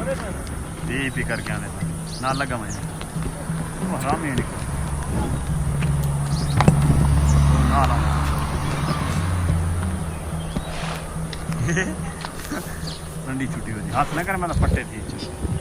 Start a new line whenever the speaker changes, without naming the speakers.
P करके आने ना लगा मैं हराम ही निकल ना ना ठंडी छुट्टी हो हाथ ना कर मैं पट्टे थी